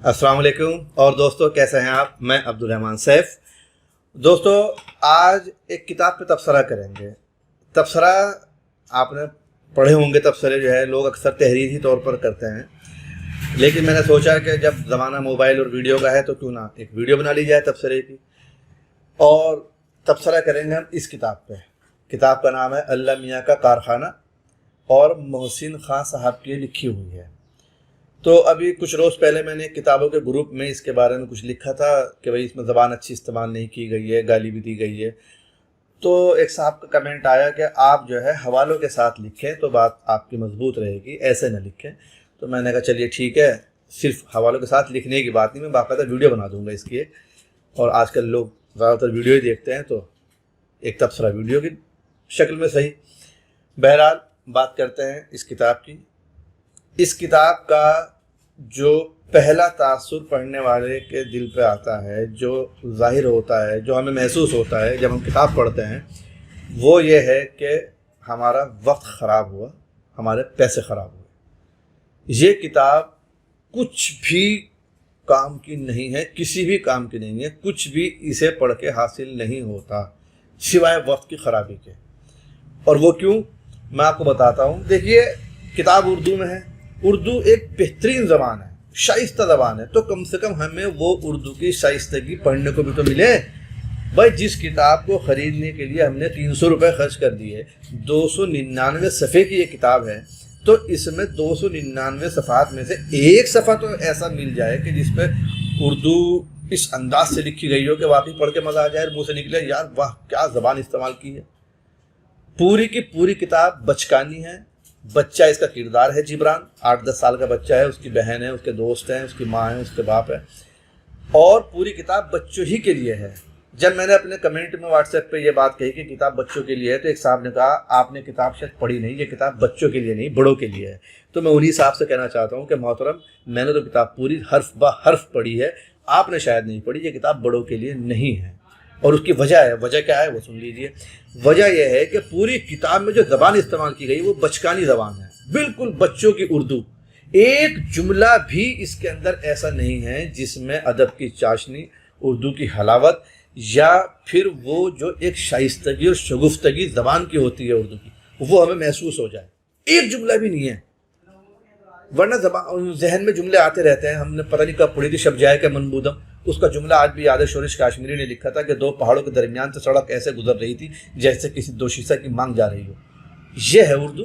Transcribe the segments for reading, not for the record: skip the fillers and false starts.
السلام علیکم اور دوستو، کیسے ہیں آپ؟ میں عبدالرحمن سیف۔ دوستو، آج ایک کتاب پہ تبصرہ کریں گے۔ تبصرہ آپ نے پڑھے ہوں گے، تبصرے جو ہے لوگ اکثر تحریری طور پر کرتے ہیں، لیکن میں نے سوچا کہ جب زمانہ موبائل اور ویڈیو کا ہے تو کیوں نہ ایک ویڈیو بنا لی جائے تبصرے کی، اور تبصرہ کریں گے ہم اس کتاب پہ۔ کتاب کا نام ہے اللہ میاں کا کارخانہ اور محسن خان صاحب کی لکھی ہوئی ہے۔ تو ابھی کچھ روز پہلے میں نے کتابوں کے گروپ میں اس کے بارے میں کچھ لکھا تھا کہ بھئی اس میں زبان اچھی استعمال نہیں کی گئی ہے، گالی بھی دی گئی ہے۔ تو ایک صاحب کا کمنٹ آیا کہ آپ جو ہے حوالوں کے ساتھ لکھیں تو بات آپ کی مضبوط رہے گی، ایسے نہ لکھیں۔ تو میں نے کہا چلیے ٹھیک ہے، صرف حوالوں کے ساتھ لکھنے کی بات نہیں، میں باقاعدہ ویڈیو بنا دوں گا اس کی۔ اور آج کل لوگ زیادہ تر ویڈیو ہی دیکھتے ہیں، تو ایک تبصرہ ویڈیو کی شکل میں صحیح۔ بہرحال بات کرتے ہیں اس کتاب کی۔ اس کتاب کا جو پہلا تاثر پڑھنے والے کے دل پہ آتا ہے، جو ظاہر ہوتا ہے، جو ہمیں محسوس ہوتا ہے جب ہم کتاب پڑھتے ہیں، وہ یہ ہے کہ ہمارا وقت خراب ہوا، ہمارے پیسے خراب ہوئے۔ یہ کتاب کچھ بھی کام کی نہیں ہے، کسی بھی کام کی نہیں ہے، کچھ بھی اسے پڑھ کے حاصل نہیں ہوتا سوائے وقت کی خرابی کے۔ اور وہ کیوں، میں آپ کو بتاتا ہوں۔ دیکھیے، کتاب اردو میں ہے، اردو ایک بہترین زبان ہے، شائستہ زبان ہے، تو کم سے کم ہمیں وہ اردو کی شائستگی پڑھنے کو بھی تو ملے۔ بھائی، جس کتاب کو خریدنے کے لیے ہم نے 300 روپے خرچ کر دیے، 299 صفحے کی یہ کتاب ہے، تو اس میں 299 صفحات میں سے ایک صفحہ تو ایسا مل جائے کہ جس پہ اردو اس انداز سے لکھی گئی ہو کہ واقعی پڑھ کے مزہ آ جائے، منہ سے نکلے یار واہ کیا زبان استعمال کی ہے۔ پوری کی پوری کتاب بچکانی ہے۔ بچہ اس کا کردار ہے جبران، 8-10 سال کا بچہ ہے، اس کی بہن ہے، اس کے دوست ہیں، اس کی ماں ہے، اس کے باپ ہے، اور پوری کتاب بچوں ہی کے لیے ہے۔ جب میں نے اپنے کمنٹ میں واٹس ایپ پہ یہ بات کہی کہ کتاب بچوں کے لیے ہے، تو ایک صاحب نے کہا آپ نے کتاب شاید پڑھی نہیں، یہ کتاب بچوں کے لیے نہیں بڑوں کے لیے ہے۔ تو میں انہی صاحب سے کہنا چاہتا ہوں کہ محترم، میں نے تو کتاب پوری حرف بہ حرف پڑھی ہے، آپ نے شاید نہیں پڑھی۔ یہ کتاب بڑوں کے لیے نہیں ہے، اور اس کی وجہ ہے۔ وجہ کیا ہے وہ سن لیجئے۔ وجہ یہ ہے کہ پوری کتاب میں جو زبان استعمال کی گئی وہ بچکانی زبان ہے، بالکل بچوں کی اردو۔ ایک جملہ بھی اس کے اندر ایسا نہیں ہے جس میں ادب کی چاشنی، اردو کی حلاوت، یا پھر وہ جو ایک شائستگی اور شگفتگی زبان کی ہوتی ہے اردو کی، وہ ہمیں محسوس ہو جائے۔ ایک جملہ بھی نہیں ہے، ورنہ ذہن میں جملے آتے رہتے ہیں۔ ہم نے پتہ نہیں کب پڑھی تھی شب جائے کہ منبودم، اس کا جملہ آج بھی یاد ہے۔ شورش کاشمیری نے لکھا تھا کہ دو پہاڑوں کے درمیان سے سڑک ایسے گزر رہی تھی جیسے کسی دو شیشہ کی مانگ جا رہی ہو۔ یہ ہے اردو۔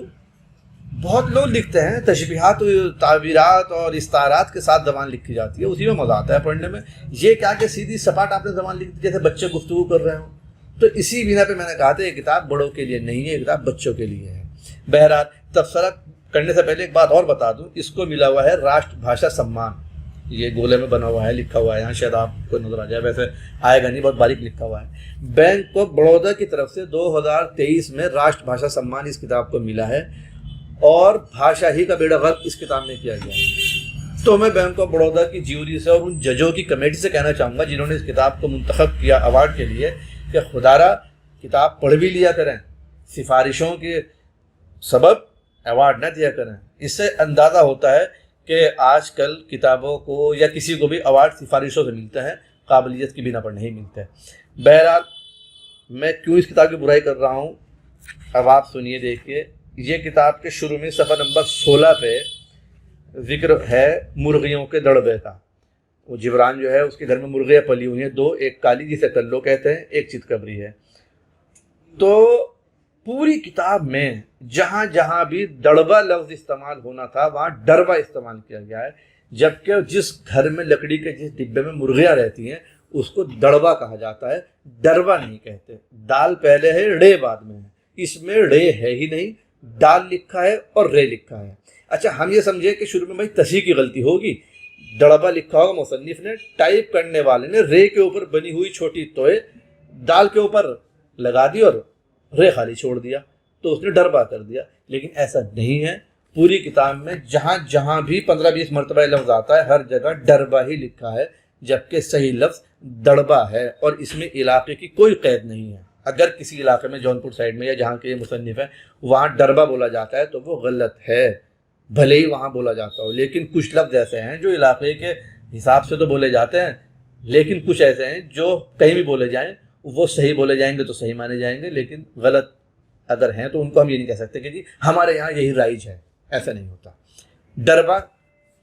بہت لوگ لکھتے ہیں، تشبیہات و تعبیرات اور استعارات کے ساتھ زبان لکھی جاتی ہے، اسی میں مزہ آتا ہے پڑھنے میں۔ یہ کیا کہ سیدھی سپاٹ آپ نے زبان لکھ دی جیسے بچے گفتگو کر رہے ہوں۔ تو اسی بنا پہ میں نے کہا تھا یہ کتاب بڑوں کے لیے نہیں ہے، یہ کتاب بچوں کے لیے ہے۔ بہرحال تبصرہ کرنے سے پہلے ایک بات اور بتا دوں، اس کو ملا ہوا ہے راشٹر بھاشا سمان۔ یہ گولے میں بنا ہوا ہے، لکھا ہوا ہے یہاں، شاید آپ کو نظر آ جائے، ویسے آئے گا نہیں، بہت باریک لکھا ہوا ہے۔ بینک آف بڑودہ کی طرف سے 2023 میں راشٹر بھاشا سمان اس کتاب کو ملا ہے، اور بھاشا ہی کا بیڑا غرق اس کتاب میں کیا گیا ہے۔ تو میں بینک آف بڑودہ کی جیوری سے اور ان ججوں کی کمیٹی سے کہنا چاہوں گا جنہوں نے اس کتاب کو منتخب کیا ایوارڈ کے لیے، کہ خدارا کتاب پڑھ بھی لیا کریں، سفارشوں کے سبب ایوارڈ نہ دیا کریں۔ اس سے اندازہ ہوتا ہے کہ آج کل کتابوں کو یا کسی کو بھی ایوارڈ سفارشوں سے ملتا ہے، قابلیت کی بنا پر نہیں ملتا ہے۔ بہرحال میں کیوں اس کتاب کی برائی کر رہا ہوں، اب آپ سنیے، دیکھیے۔ یہ کتاب کے شروع میں صفحہ نمبر 16 پہ ذکر ہے مرغیوں کے دڑبے کا۔ وہ جبران جو ہے اس کے گھر میں مرغیاں پلی ہوئی ہیں، دو، ایک کالی جسے کلو کہتے ہیں، ایک چتکبری ہے۔ تو پوری کتاب میں جہاں جہاں بھی دڑبا لفظ استعمال ہونا تھا وہاں ڈربا استعمال کیا گیا ہے، جبکہ جس گھر میں لکڑی کے جس ڈبے میں مرغیاں رہتی ہیں اس کو دڑبا کہا جاتا ہے، ڈربا نہیں کہتے۔ دال پہلے ہے، ڑے بعد میں ہے، اس میں ڑے ہے ہی نہیں، ڈال لکھا ہے اور رے لکھا ہے۔ اچھا، ہم یہ سمجھے کہ شروع میں بھائی تصحیح کی غلطی ہوگی، دڑبا لکھا ہوگا مصنف نے، ٹائپ کرنے والے نے رے کے اوپر بنی ہوئی چھوٹی توئے دال کے اوپر لگا دی اور رے خالی چھوڑ دیا، تو اس نے ڈربا کر دیا۔ لیکن ایسا نہیں ہے، پوری کتاب میں جہاں جہاں بھی 15-20 مرتبہ لفظ آتا ہے ہر جگہ ڈربا ہی لکھا ہے، جبکہ صحیح لفظ دڑبا ہے، اور اس میں علاقے کی کوئی قید نہیں ہے۔ اگر کسی علاقے میں جونپور سائڈ میں یا جہاں کے یہ مصنف ہے وہاں ڈربا بولا جاتا ہے تو وہ غلط ہے، بھلے ہی وہاں بولا جاتا ہو۔ لیکن کچھ لفظ ایسے ہیں جو علاقے کے حساب سے تو بولے جاتے ہیں، لیکن کچھ ایسے ہیں جو کہیں بھی بولے جائیں وہ صحیح بولے جائیں گے تو صحیح مانے جائیں گے، لیکن غلط اگر ہیں تو ان کو ہم یہ نہیں کہہ سکتے کہ جی ہمارے یہاں یہی رائج ہے، ایسا نہیں ہوتا۔ ڈربا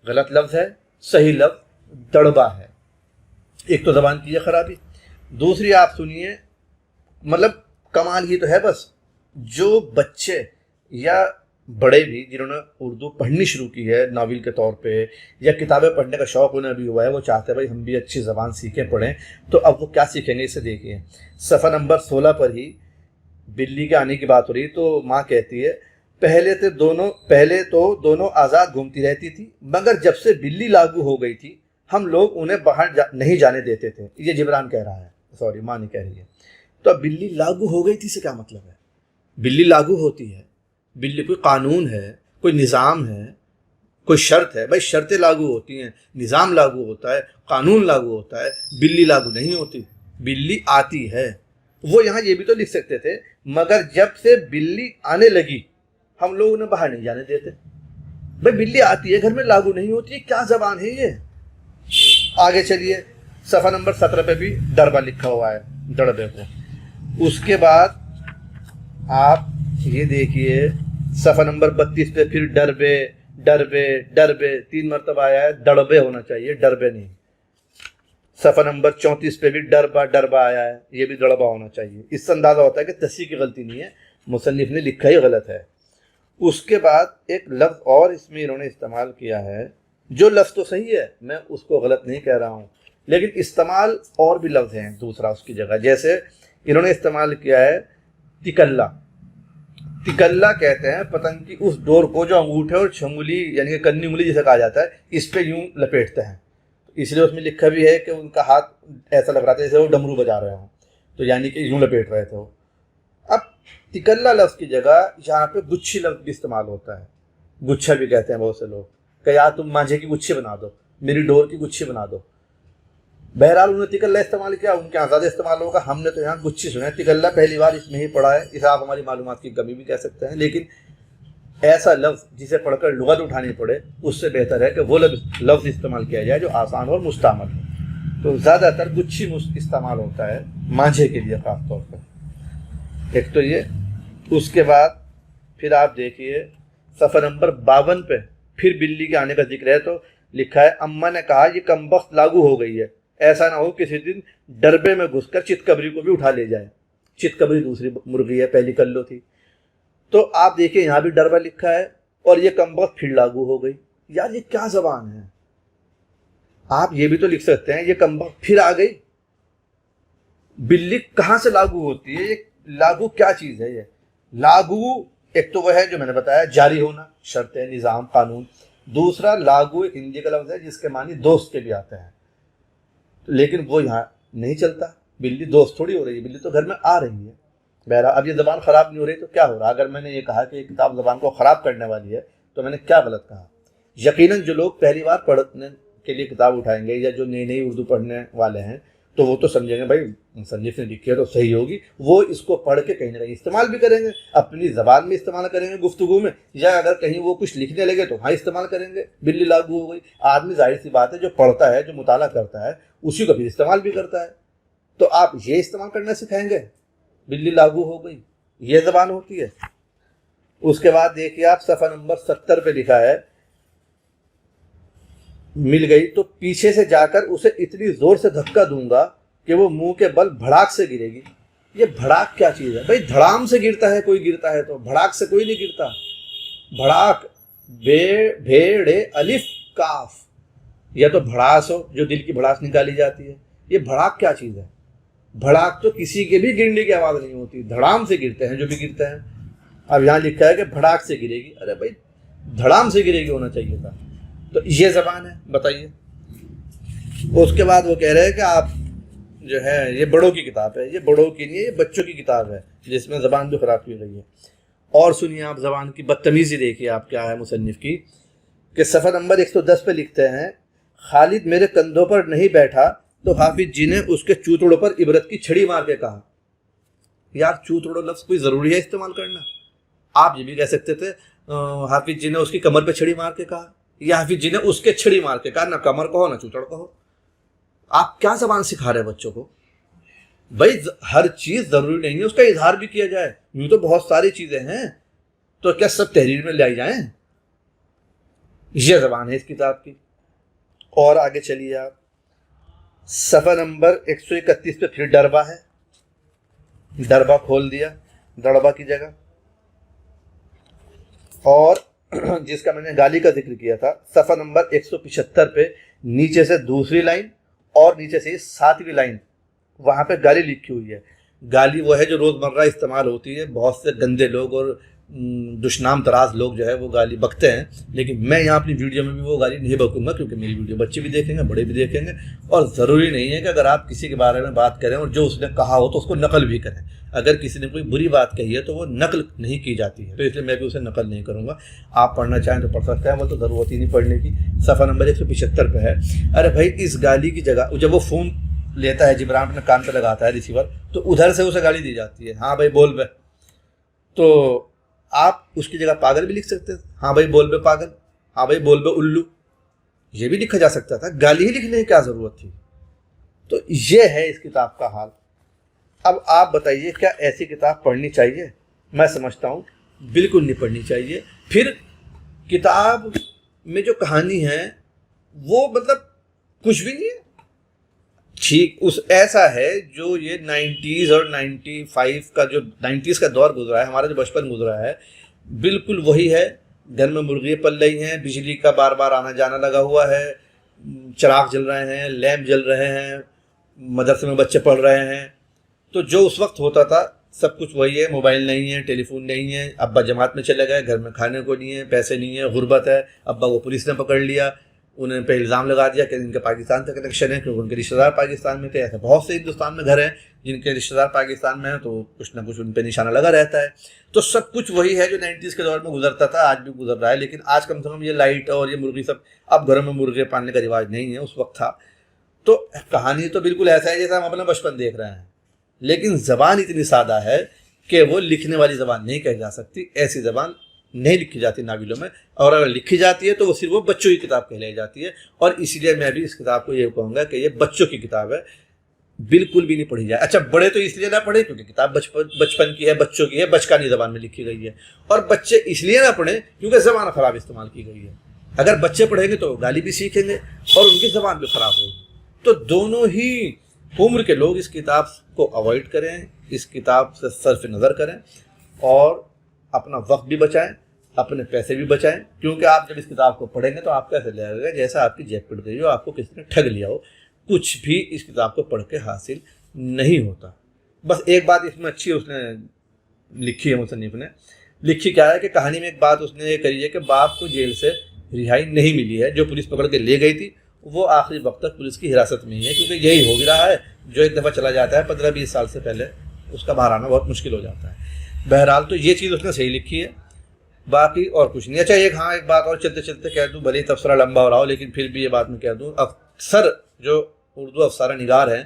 غلط لفظ ہے، صحیح لفظ دڑبا ہے۔ ایک تو زبان کی یہ خرابی، دوسری آپ سنیے، مطلب کمال ہی تو ہے بس، جو بچے یا بڑے بھی جنہوں نے اردو پڑھنی شروع کی ہے ناول کے طور پہ، یا کتابیں پڑھنے کا شوق انہیں بھی ہوا ہے، وہ چاہتے ہیں بھائی ہم بھی اچھی زبان سیکھیں پڑھیں، تو اب وہ کیا سیکھیں گے اسے دیکھیے۔ صفحہ نمبر 16 پر ہی بلی کے آنے کی بات ہو رہی، تو ماں کہتی ہے پہلے تو دونوں آزاد گھومتی رہتی تھی، مگر جب سے بلی لاگو ہو گئی تھی ہم لوگ انہیں باہر نہیں جانے دیتے تھے۔ یہ جبران کہہ رہا ہے، سوری ماں نہیں کہہ رہی ہے۔ تو اب بلی لاگو ہو گئی تھی سے کیا مطلب ہے؟ بلی لاگو ہوتی ہے، بلی کوئی قانون ہے، کوئی نظام ہے، کوئی شرط ہے، بھائی شرطیں لاگو ہوتی ہیں، نظام لاگو ہوتا ہے، قانون لاگو ہوتا ہے، بلی لاگو نہیں ہوتی، بلی آتی ہے۔ وہ یہاں یہ بھی تو لکھ سکتے تھے مگر جب سے بلی آنے لگی ہم لوگ انہیں باہر نہیں جانے دیتے۔ بھائی بلی آتی ہے گھر میں، لاگو نہیں ہوتی ہے، کیا زبان ہے یہ؟ آگے چلیے، صفحہ نمبر 17 پہ بھی ڈربا لکھا ہوا ہے، ڈڑبے کو۔ اس کے بعد آپ یہ دیکھیے صفحہ نمبر 32 پہ پھر ڈربے ڈربے ڈربے 3 مرتبہ آیا ہے، ڈڑبے ہونا چاہیے، ڈربے نہیں۔ صفحہ نمبر 34 پہ بھی ڈربا ڈربا آیا ہے، یہ بھی ڈڑبا ہونا چاہیے۔ اس سے اندازہ ہوتا ہے کہ تصحیح کی غلطی نہیں ہے، مصنف نے لکھا ہی غلط ہے۔ اس کے بعد ایک لفظ اور اس میں انہوں نے استعمال کیا ہے، جو لفظ تو صحیح ہے، میں اس کو غلط نہیں کہہ رہا ہوں، لیکن استعمال اور بھی لفظ ہیں دوسرا اس کی جگہ۔ جیسے انہوں نے استعمال کیا ہے تکلا۔ تکلا کہتے ہیں پتنگ کی اس ڈور کو جو انگوٹھے اور چھنگلی یعنی کہ کنی انگلی جسے کہا جاتا ہے اس پہ یوں لپیٹتے ہیں، اس لیے اس میں لکھا بھی ہے کہ ان کا ہاتھ ایسا لگ رہا تھا جیسے وہ ڈمرو بجا رہے ہوں، تو یعنی کہ یوں لپیٹ رہے تھے وہ۔ اب تکلا لفظ کی جگہ یہاں پہ گچھی لفظ بھی استعمال ہوتا ہے، گچھا بھی کہتے ہیں بہت سے لوگ، کہ یار تم مانجھے کی گچھی بنا دو، میری ڈور کی گچھی بنا دو۔ بہرحال انہوں نے تکلا استعمال کیا، ان کے یہاں زیادہ استعمال ہوگا، ہم نے تو یہاں گچھی سنا ہے۔ تکلا پہلی بار اس میں ہی پڑھا ہے، اسے آپ ہماری معلومات کی کمی بھی کہہ سکتے ہیں، لیکن ایسا لفظ جسے پڑھ کر لغت اٹھانی پڑے اس سے بہتر ہے کہ وہ لفظ استعمال کیا جائے جو آسان اور مستعمل ہو۔ تو زیادہ تر گچھی استعمال ہوتا ہے مانجھے کے لیے خاص طور پر۔ ایک تو یہ، اس کے بعد پھر آپ دیکھیے صفحہ نمبر 52 پہ پھر بلی کے آنے کا ذکر ہے، تو لکھا ہے اماں نے کہا یہ کمبخت لاگو ہو گئی ہے، ایسا نہ ہو کسی دن ڈربے میں گھس کر چتکبری کو بھی اٹھا لے جائے۔ چتکبری دوسری مرغی ہے، پہلی کلو تھی۔ تو آپ دیکھیں یہاں بھی ڈربا لکھا ہے اور یہ کمبخت پھر لاگو ہو گئی۔ یار یہ کیا زبان ہے؟ آپ یہ بھی تو لکھ سکتے ہیں یہ کمبخت پھر آ گئی۔ بلی کہاں سے لاگو ہوتی ہے؟ یہ لاگو کیا چیز ہے؟ یہ لاگو ایک تو وہ ہے جو میں نے بتایا جاری ہونا، شرطیں، نظام، قانون۔ دوسرا لاگو ایک ہندی کا لفظ ہے جس کے معنی دوست کے بھی آتے ہیں، لیکن وہ یہاں نہیں چلتا۔ بلی دوست تھوڑی ہو رہی ہے، بلی تو گھر میں آ رہی ہے۔ بہرحال اب یہ زبان خراب نہیں ہو رہی تو کیا ہو رہا؟ اگر میں نے یہ کہا کہ یہ کتاب زبان کو خراب کرنے والی ہے تو میں نے کیا غلط کہا؟ یقیناً جو لوگ پہلی بار پڑھنے کے لیے کتاب اٹھائیں گے یا جو نئی اردو پڑھنے والے ہیں تو وہ تو سمجھیں گے بھائی مصنف نے لکھی ہے تو صحیح ہوگی، وہ اس کو پڑھ کے کہیں نہ کہیں استعمال بھی کریں گے، اپنی زبان میں استعمال کریں گے گفتگو میں، یا اگر کہیں وہ کچھ لکھنے لگے تو وہاں استعمال کریں گے۔ بلی لاگو ہو گئی، آدمی ظاہر سی بات ہے جو پڑھتا ہے، جو مطالعہ کرتا ہے اسی کو بھی استعمال بھی کرتا ہے، تو آپ یہ استعمال کرنا سکھائیں گے؟ بلی لاگو ہو گئی، یہ زبان ہوتی ہے؟ اس کے بعد دیکھیے آپ صفحہ نمبر 70 پہ لکھا ہے مل گئی تو پیچھے سے جا کر اسے اتنی زور سے دھکا دوں گا کہ وہ منہ کے بل بھڑاک سے گرے گی۔ یہ بھڑاک کیا چیز ہے؟ بھائی دھڑام سے گرتا ہے کوئی، گرتا ہے تو بھڑاک سے کوئی نہیں گرتا۔ بھڑاک بھیڑے الف کاف، یا تو بھڑاس ہو جو دل کی بھڑاس نکالی جاتی ہے، یہ بھڑاک کیا چیز ہے؟ بھڑاک تو کسی کے بھی گرنے کی آواز نہیں ہوتی، دھڑام سے گرتے ہیں جو بھی گرتے ہیں۔ اب یہاں لکھا ہے کہ بھڑاک سے گرے گی، ارے بھائی دھڑام سے گرے گی ہونا چاہیے تھا۔ تو یہ زبان ہے، بتائیے۔ اس کے بعد وہ کہہ رہے ہیں کہ آپ جو ہے یہ بڑوں کی کتاب ہے، یہ بڑوں کی نہیں ہے، یہ بچوں کی کتاب ہے جس میں زبان بھی خراب کی گئی ہے۔ اور سنیے آپ زبان کی بدتمیزی دیکھیے آپ کیا ہے مصنف کی، کہ صفحہ نمبر 110 پہ لکھتے ہیں خالد میرے کندھوں پر نہیں بیٹھا تو حافظ جی نے اس کے چوتڑوں پر عبرت کی چھڑی مار کے کہا۔ یار چوتڑوں لفظ کوئی ضروری ہے استعمال کرنا؟ آپ یہ بھی کہہ سکتے تھے حافظ جی نے اس کی کمر پہ چھڑی مار کے کہا، یا حافظ جی نے اس کے چھڑی مار کے کہا نہ کمر کہو نہ چوچڑ کہو. آپ کیا زبان سکھا رہے ہیں بچوں کو؟ بھائی ہر چیز ضروری نہیں ہے اس کا اظہار بھی کیا جائے. یوں تو بہت ساری چیزیں ہیں، تو کیا سب تحریر میں لے آئی جائیں؟ یہ زبان ہے اس کتاب کی. اور آگے چلیے آپ، صفحہ نمبر 131 پہ پھر ڈربا ہے. ڈربا کھول دیا دڑبا کی جگہ. اور جس کا میں نے گالی کا ذکر کیا تھا، صفحہ نمبر 175 پہ نیچے سے دوسری لائن اور نیچے سے 7ویں لائن، وہاں پہ گالی لکھی ہوئی ہے. گالی وہ ہے جو روزمرہ استعمال ہوتی ہے. بہت سے گندے لوگ اور دشنام تراز لوگ جو ہے وہ گالی بکتے ہیں، لیکن میں یہاں اپنی ویڈیو میں بھی وہ گالی نہیں بکوں گا، کیونکہ میری ویڈیو بچے بھی دیکھیں گے، بڑے بھی دیکھیں گے. اور ضروری نہیں ہے کہ اگر آپ کسی کے بارے میں بات کریں اور جو اس نے کہا ہو تو اس کو نقل بھی کریں. اگر کسی نے کوئی بری بات کہی ہے تو وہ نقل نہیں کی جاتی ہے، تو اس لیے میں بھی اسے نقل نہیں کروں گا. آپ پڑھنا چاہیں تو پڑھ سکتے ہیں، وہ تو ضرورت ہی نہیں پڑھنے کی. صفحہ نمبر 175 پہ ہے. ارے بھائی اس گالی کی جگہ جب وہ فون لیتا ہے جبران اپنے کان پہ لگاتا ہے ریسیور، تو ادھر سے اسے گالی دی جاتی ہے، ہاں بھائی بول بے. تو آپ اس کی جگہ پاگل بھی لکھ سکتے تھے، ہاں بھائی بول بے پاگل، ہاں بھائی بول بے الو، یہ بھی لکھا جا سکتا تھا. گالی ہی لکھنے کی کیا ضرورت تھی؟ تو یہ ہے اس کتاب کا حال. اب آپ بتائیے کیا ایسی کتاب پڑھنی چاہیے؟ میں سمجھتا ہوں بالکل نہیں پڑھنی چاہیے. پھر کتاب میں جو کہانی ہے وہ مطلب کچھ بھی نہیں ہے. ٹھیک ایسا ہے جو یہ 90s اور 95 کا جو 90s کا دور گزرا ہے، ہمارا جو بچپن گزرا ہے، بالکل وہی ہے. گھر میں مرغیاں پل رہی ہیں، بجلی کا بار بار آنا جانا لگا ہوا ہے، چراغ جل رہے ہیں، لیمپ جل رہے ہیں، مدرسے میں بچے پڑھ رہے ہیں. تو جو اس وقت ہوتا تھا سب کچھ وہی ہے. موبائل نہیں ہے، ٹیلی فون نہیں ہے، ابا جماعت میں چلے گئے، گھر میں کھانے کو نہیں ہے، پیسے نہیں ہے، غربت ہے. ابا کو پولیس نے پکڑ لیا، انہیں پہ الزام لگا دیا کہ ان کے پاکستان سے کنیکشن ہے، کیونکہ ان کے رشتہ دار پاکستان میں تھے. ایسے بہت سے ہندوستان میں گھر ہیں جن کے رشتہ دار پاکستان میں ہیں، تو کچھ نہ کچھ ان پہ نشانہ لگا رہتا ہے. تو سب کچھ وہی ہے جو 90s کے دور میں گزرتا تھا، آج بھی گزر رہا ہے. لیکن آج کم سے کم یہ لائٹ اور یہ مرغی سب، اب گھروں میں مرغے پالنے کا رواج نہیں ہے، اس وقت تھا. تو کہانی تو بالکل ایسا ہے جیسا ہم اپنا بچپن دیکھ رہے ہیں، لیکن زبان اتنی سادہ ہے کہ وہ لکھنے والی زبان نہیں کہی جا سکتی. ایسی زبان نہیں لکھی جاتی ناولوں میں، اور اگر لکھی جاتی ہے تو وہ صرف وہ بچوں کی کتاب کہلائی جاتی ہے. اور اسی لیے میں بھی اس کتاب کو یہ کہوں گا کہ یہ بچوں کی کتاب ہے، بالکل بھی نہیں پڑھی جائے. اچھا بڑے تو اس لیے نہ پڑھیں کیونکہ کتاب بچپن کی ہے، بچوں کی ہے، بچکانی زبان میں لکھی گئی ہے. اور بچے اس لیے نہ پڑھیں کیونکہ زبان خراب استعمال کی گئی ہے. اگر بچے پڑھیں گے تو گالی بھی سیکھیں گے اور ان کی زبان بھی خراب ہوگی. تو دونوں ہی عمر کے لوگ اس کتاب کو اوائڈ کریں، اس کتاب سے صرف نظر کریں، اور اپنا وقت بھی بچائیں، اپنے پیسے بھی بچائیں. کیونکہ آپ جب اس کتاب کو پڑھیں گے تو آپ کیسے لگے گا جیسا آپ کی جیب پٹ گئی ہو، آپ کو کسی نے ٹھگ لیا ہو. کچھ بھی اس کتاب کو پڑھ کے حاصل نہیں ہوتا. بس ایک بات اس میں اچھی اس نے لکھی ہے، مصنف نے لکھی کیا ہے کہ کہانی میں ایک بات اس نے یہ کری ہے کہ باپ کو جیل سے رہائی نہیں ملی ہے. جو پولیس پکڑ کے لے گئی تھی وہ آخری وقت تک پولیس کی حراست میں ہی ہے، کیونکہ یہی ہو بھی رہا ہے جو ایک دفعہ چلا جاتا ہے 15-20 سال سے پہلے اس کا باہر آنا بہت مشکل ہو جاتا ہے. بہرحال تو یہ چیز اس نے صحیح لکھی ہے، باقی اور کچھ نہیں. اچھا ایک بات اور چلتے چلتے کہہ دوں، بھلے ہی تبصرہ لمبا ہو رہا ہو لیکن پھر بھی یہ بات میں کہہ دوں. اکثر جو اردو افسانہ نگار ہیں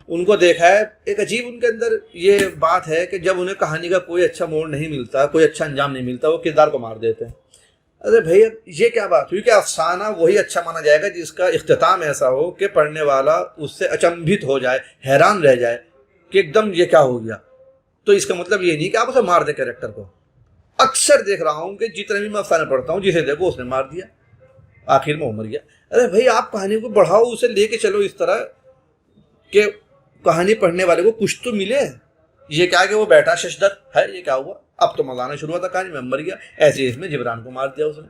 ان کو دیکھا ہے، ایک عجیب ان کے اندر یہ بات ہے کہ جب انہیں کہانی کا کوئی اچھا موڑ نہیں ملتا، کوئی اچھا انجام نہیں ملتا، وہ کردار کو مار دیتے ہیں. ارے بھائی یہ کیا بات ہوئی کہ افسانہ وہی اچھا مانا جائے گا جس کا اختتام ایسا ہو کہ پڑھنے والا اس سے اچنبھت ہو جائے، حیران رہ جائے کہ ایک دم یہ کیا ہو گیا. تو اس کا مطلب یہ نہیں کہ آپ اسے مار دیں کریکٹر کو. اکثر دیکھ رہا ہوں کہ جتنے بھی میں افسانے پڑھتا ہوں جسے دیکھو اس نے مار دیا، آخر میں وہ مر گیا. ارے بھائی آپ کہانی کو بڑھاؤ، اسے لے کے چلو اس طرح کہ کہانی پڑھنے والے کو کچھ تو ملے. یہ کیا کہ وہ بیٹھا ششدر ہے، یہ کیا ہوا، اب تو مزہ آنا شروع ہوا تھا کہانی میں مر گیا. ایسے اس میں جبران کو مار دیا اس نے.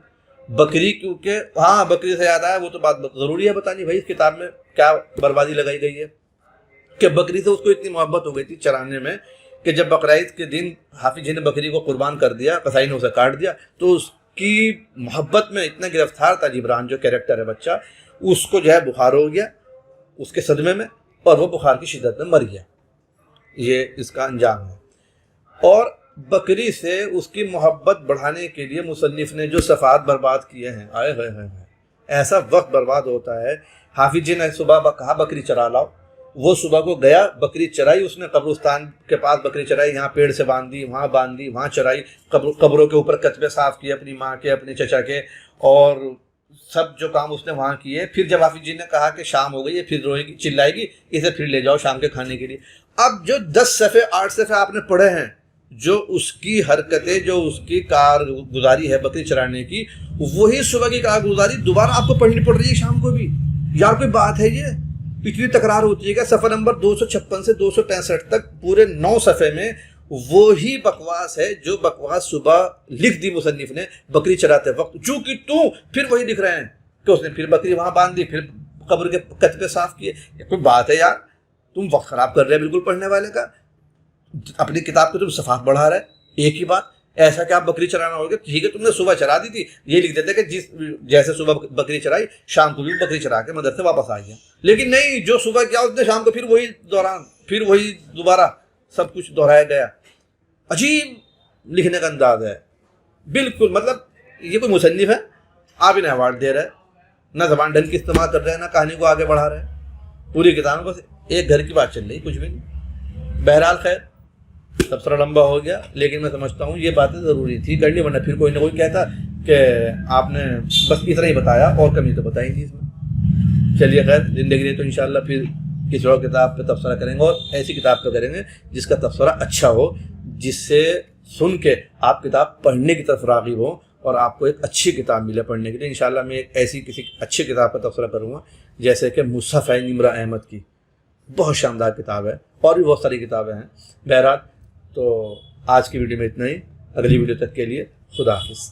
بکری کیونکہ ہاں بکری سے یاد آیا، وہ تو بات ضروری ہے بتانی. بھائی اس کتاب میں کیا بربادی لگائی گئی ہے کہ بکری سے اس کو اتنی محبت ہو گئی تھی چرانے میں کہ جب بقرعید کے دن حافظ جی نے بکری کو قربان کر دیا، قصائی نے اسے کاٹ دیا، تو اس کی محبت میں اتنا گرفتار تھا جبران جو کیریکٹر ہے بچہ، اس کو جو ہے بخار ہو گیا اس کے صدمے میں، اور وہ بخار کی شدت میں مر گیا. یہ اس کا انجام ہے. اور بکری سے اس کی محبت بڑھانے کے لیے مصنف نے جو صفحات برباد کیے ہیں، آئے ہوئے ایسا وقت برباد ہوتا ہے. حافظ جی نے صبح کہا بکری چرا لاؤ، وہ صبح کو گیا، بکری چرائی، اس نے قبرستان کے پاس بکری چرائی، یہاں پیڑ سے باندھی، وہاں چرائی، قبروں کے اوپر کتبے صاف کیے اپنی ماں کے، اپنے چچا کے، اور سب جو کام اس نے وہاں کیے. پھر جب حافظ جی نے کہا کہ شام ہو گئی ہے، پھر روئے گی چلائے گی، اسے پھر لے جاؤ شام کے کھانے کے لیے. اب جو 10 صفحے 8 صفحے آپ نے پڑھے ہیں، جو اس کی حرکتیں، جو اس کی کارگزاری ہے بکری چرانے کی، وہی صبح کی کارگزاری دوبارہ آپ کو پڑھنی پڑ رہی ہے شام کو بھی. یار کوئی بات ہے یہ؟ اتنی تکرار ہوتی ہے کہ صفحہ نمبر 256 سے 265 تک پورے 9 صفحے میں وہی بکواس ہے جو بکواس صبح لکھ دی مصنف نے بکری چراتے وقت. چونکہ پھر وہی لکھ رہے ہیں کہ اس نے پھر بکری وہاں باندھ دی، پھر قبر کے کتبے صاف کیے. کوئی بات ہے یار؟ تم وقت خراب کر رہے ہیں بالکل پڑھنے والے کا. اپنی کتاب کو تم صفحات بڑھا رہے. ایک ہی بات، ایسا کہ آپ بکری چرانا ہوگا ٹھیک ہے، تم نے صبح چرا دی تھی، یہ لکھ دیتے کہ جیسے صبح بکری چرائی شام کو بھی بکری چرا کے مدرسے واپس آ گیا. لیکن نہیں، جو صبح کیا اس نے شام کو پھر وہی دوران، پھر وہی دوبارہ سب کچھ دہرایا گیا. عجیب لکھنے کا انداز ہے بالکل. مطلب یہ کوئی مصنف ہے؟ آپ انہیں ایوارڈ دے رہے، نہ زبان ڈھنگ کی استعمال کر رہے ہیں، نہ کہانی کو آگے بڑھا رہے ہیں. پوری کتاب میں بس ایک گھر کی بات چل رہی، کچھ بھی نہیں. بہرحال خیر، تبصرہ لمبا ہو گیا، لیکن میں سمجھتا ہوں یہ باتیں ضروری تھی کرنی، ورنہ پھر کوئی نہ کوئی کہتا کہ آپ نے بس اتنا ہی بتایا اور کمی تو بتائی تھی اس میں. چلیے خیر، زندگی نے تو انشاءاللہ پھر کسی اور کتاب پہ تبصرہ کریں گے، اور ایسی کتاب پہ کریں گے جس کا تبصرہ اچھا ہو، جس سے سن کے آپ کتاب پڑھنے کی طرف راغب ہو اور آپ کو ایک اچھی کتاب ملے پڑھنے کے لیے. انشاءاللہ میں ایک ایسی کسی اچھی کتاب کا تبصرہ کروں گا جیسے کہ مصحف نمرہ احمد کی. بہت شاندار کتاب ہے، اور بھی بہت ساری کتابیں ہیں. بہرحال تو آج کی ویڈیو میں اتنا ہی. اگلی ویڈیو تک کے لیے خدا حافظ.